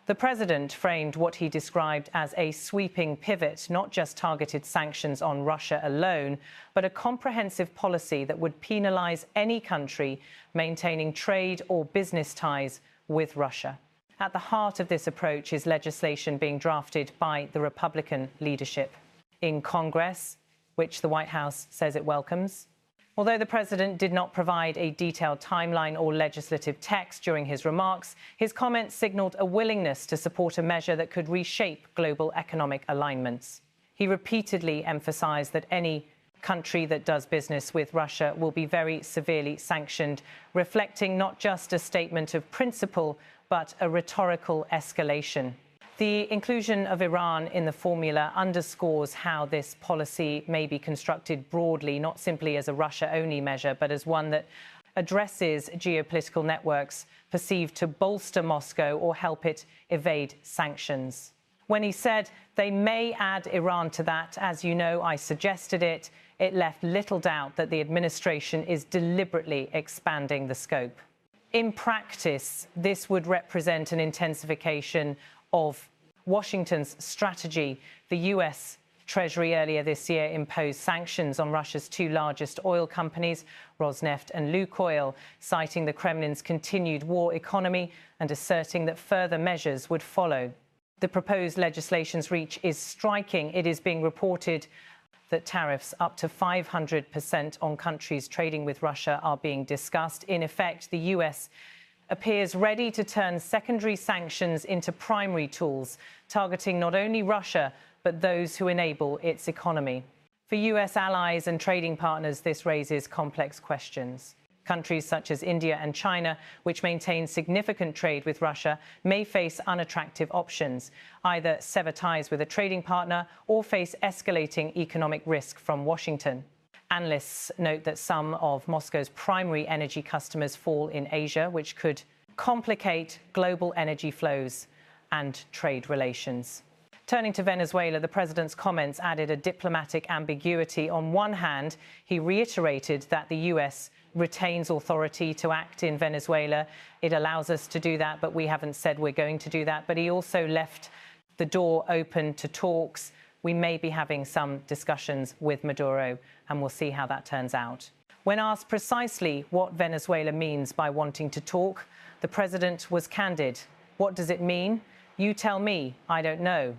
The president framed what he described as a sweeping pivot, not just targeted sanctions on Russia alone, but a comprehensive policy that would penalize any country maintaining trade or business ties with Russia. At the heart of this approach is legislation being drafted by the Republican leadership in Congress, which the White House says it welcomes. Although the president did not provide a detailed timeline or legislative text during his remarks, his comments signaled a willingness to support a measure that could reshape global economic alignments. He repeatedly emphasized that any country that does business with Russia will be very severely sanctioned, reflecting not just a statement of principle, but a rhetorical escalation. The inclusion of Iran in the formula underscores how this policy may be constructed broadly, not simply as a Russia-only measure, but as one that addresses geopolitical networks perceived to bolster Moscow or help it evade sanctions. When he said they may add Iran to that, as you know, I suggested it, it left little doubt that the administration is deliberately expanding the scope. In practice, this would represent an intensification of Washington's strategy. The US Treasury earlier this year imposed sanctions on Russia's two largest oil companies, Rosneft and Lukoil, citing the Kremlin's continued war economy and asserting that further measures would follow. The proposed legislation's reach is striking. It is being reported that tariffs up to 500% on countries trading with Russia are being discussed. In effect, the US appears ready to turn secondary sanctions into primary tools, targeting not only Russia, but those who enable its economy. For US allies and trading partners, this raises complex questions. Countries such as India and China, which maintain significant trade with Russia, may face unattractive options, either sever ties with a trading partner or face escalating economic risk from Washington. Analysts note that some of Moscow's primary energy customers fall in Asia, which could complicate global energy flows and trade relations. Turning to Venezuela, the president's comments added a diplomatic ambiguity. On one hand, he reiterated that the US retains authority to act in Venezuela. It allows us to do that, but we haven't said we're going to do that. But he also left the door open to talks. We may be having some discussions with Maduro, and we'll see how that turns out. When asked precisely what Venezuela means by wanting to talk, the president was candid. What does it mean? You tell me. I don't know.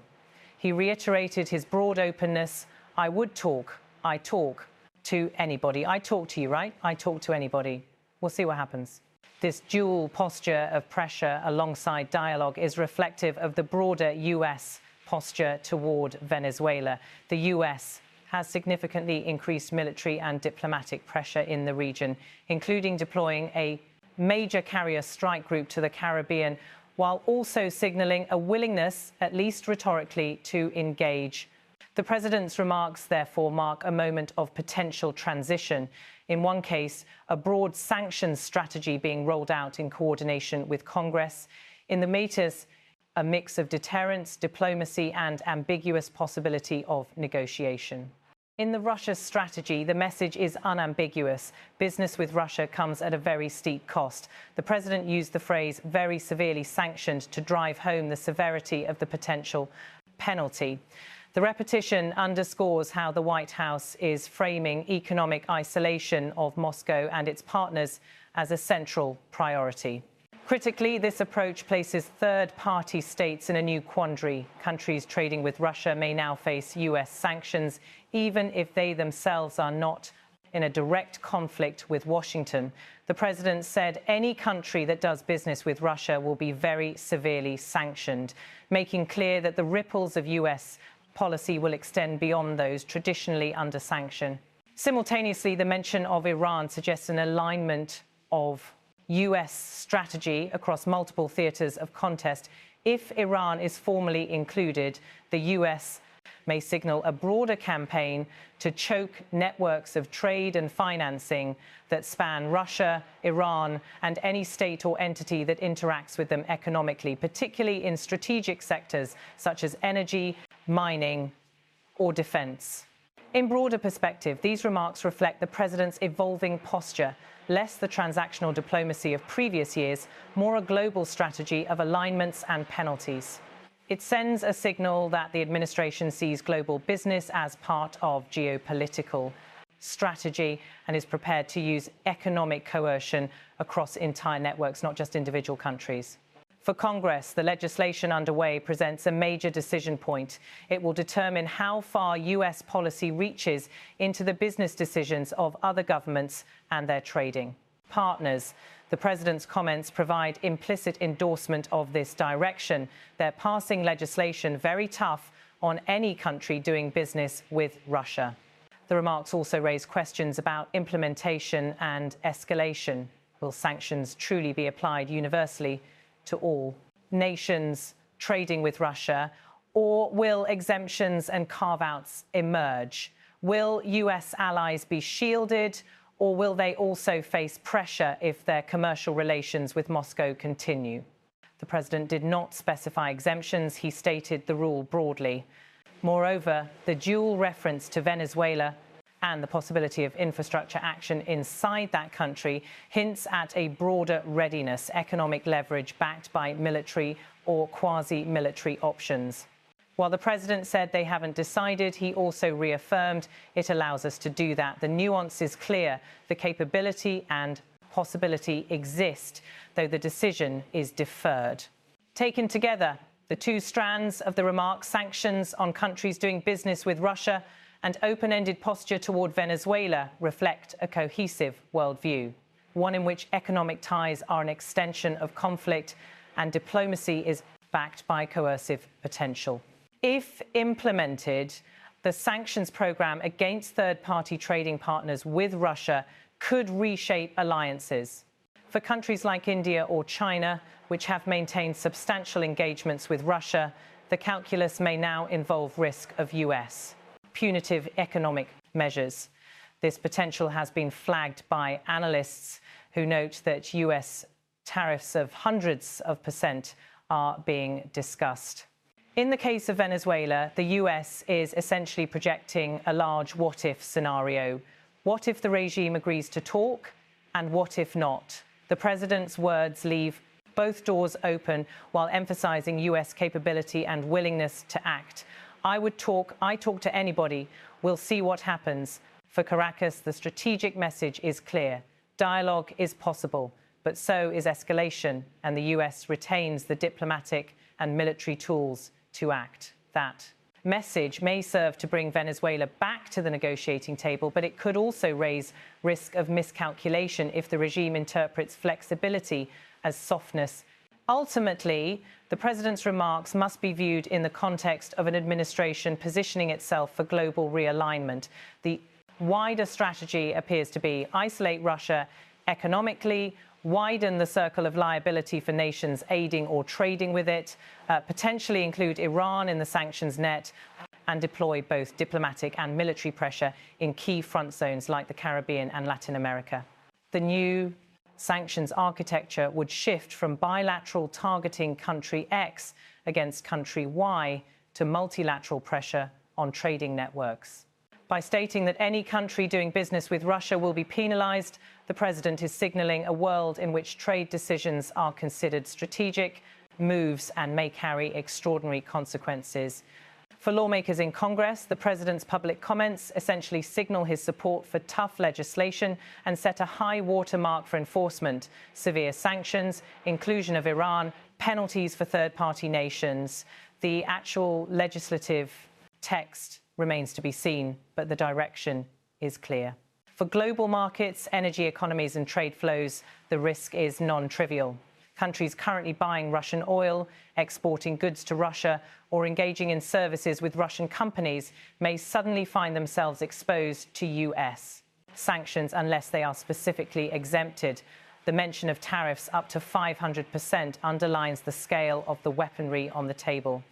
He reiterated his broad openness. I would talk. I talk to anybody. I talk to you, right? I talk to anybody. We'll see what happens. This dual posture of pressure alongside dialogue is reflective of the broader US posture toward Venezuela. The US has significantly increased military and diplomatic pressure in the region, including deploying a major carrier strike group to the Caribbean, while also signaling a willingness, at least rhetorically, to engage. The president's remarks, therefore, mark a moment of potential transition. In one case, a broad sanctions strategy being rolled out in coordination with Congress. In the matters, a mix of deterrence, diplomacy, and ambiguous possibility of negotiation. In the Russia strategy, the message is unambiguous. Business with Russia comes at a very steep cost. The president used the phrase very severely sanctioned to drive home the severity of the potential penalty. The repetition underscores how the White House is framing economic isolation of Moscow and its partners as a central priority. Critically, this approach places third-party states in a new quandary. Countries trading with Russia may now face US sanctions, even if they themselves are not in a direct conflict with Washington. The president said any country that does business with Russia will be very severely sanctioned, making clear that the ripples of US policy will extend beyond those traditionally under sanction. Simultaneously, the mention of Iran suggests an alignment of US strategy across multiple theatres of contest. If Iran is formally included, the US may signal a broader campaign to choke networks of trade and financing that span Russia, Iran, and any state or entity that interacts with them economically, particularly in strategic sectors such as energy, mining, or defence. In broader perspective, these remarks reflect the president's evolving posture. less the transactional diplomacy of previous years, more a global strategy of alignments and penalties. It sends a signal that the administration sees global business as part of geopolitical strategy and is prepared to use economic coercion across entire networks, not just individual countries. For Congress, the legislation underway presents a major decision point. It will determine how far US policy reaches into the business decisions of other governments and their trading partners. The president's comments provide implicit endorsement of this direction. They're passing legislation very tough on any country doing business with Russia. The remarks also raise questions about implementation and escalation. Will sanctions truly be applied universally to all nations trading with Russia, or will exemptions and carve-outs emerge? Will US allies be shielded, or will they also face pressure if their commercial relations with Moscow continue? The president did not specify exemptions. He stated the rule broadly. Moreover, the dual reference to Venezuela and the possibility of infrastructure action inside that country hints at a broader readiness, economic leverage backed by military or quasi-military options. While the president said they haven't decided, he also reaffirmed it allows us to do that. The nuance is clear. The capability and possibility exist, though the decision is deferred. Taken together, the two strands of the remarks, sanctions on countries doing business with Russia and open-ended posture toward Venezuela, reflect a cohesive worldview, one in which economic ties are an extension of conflict and diplomacy is backed by coercive potential. If implemented, the sanctions program against third-party trading partners with Russia could reshape alliances. For countries like India or China, which have maintained substantial engagements with Russia, the calculus may now involve risk of US punitive economic measures. This potential has been flagged by analysts who note that US tariffs of hundreds of % are being discussed. In the case of Venezuela, the US is essentially projecting a large what-if scenario. What if the regime agrees to talk, and what if not? The president's words leave both doors open while emphasizing US capability and willingness to act. I talk to anybody. We'll see what happens. For Caracas, the strategic message is clear. Dialogue is possible, but so is escalation, and the US retains the diplomatic and military tools to act. That message may serve to bring Venezuela back to the negotiating table, but it could also raise risk of miscalculation if the regime interprets flexibility as softness. Ultimately, the president's remarks must be viewed in the context of an administration positioning itself for global realignment. The wider strategy appears to be isolate Russia economically, widen the circle of liability for nations aiding or trading with it, potentially include Iran in the sanctions net, and deploy both diplomatic and military pressure in key front zones like the Caribbean and Latin America. The new sanctions architecture would shift from bilateral targeting country X against country Y to multilateral pressure on trading networks. By stating that any country doing business with Russia will be penalized, the president is signaling a world in which trade decisions are considered strategic moves and may carry extraordinary consequences. For lawmakers in Congress, the president's public comments essentially signal his support for tough legislation and set a high watermark for enforcement, severe sanctions, inclusion of Iran, penalties for third-party nations. The actual legislative text remains to be seen, but the direction is clear. For global markets, energy economies and trade flows, the risk is non-trivial. Countries currently buying Russian oil, exporting goods to Russia, or engaging in services with Russian companies may suddenly find themselves exposed to US sanctions unless they are specifically exempted. The mention of tariffs up to 500% underlines the scale of the weaponry on the table.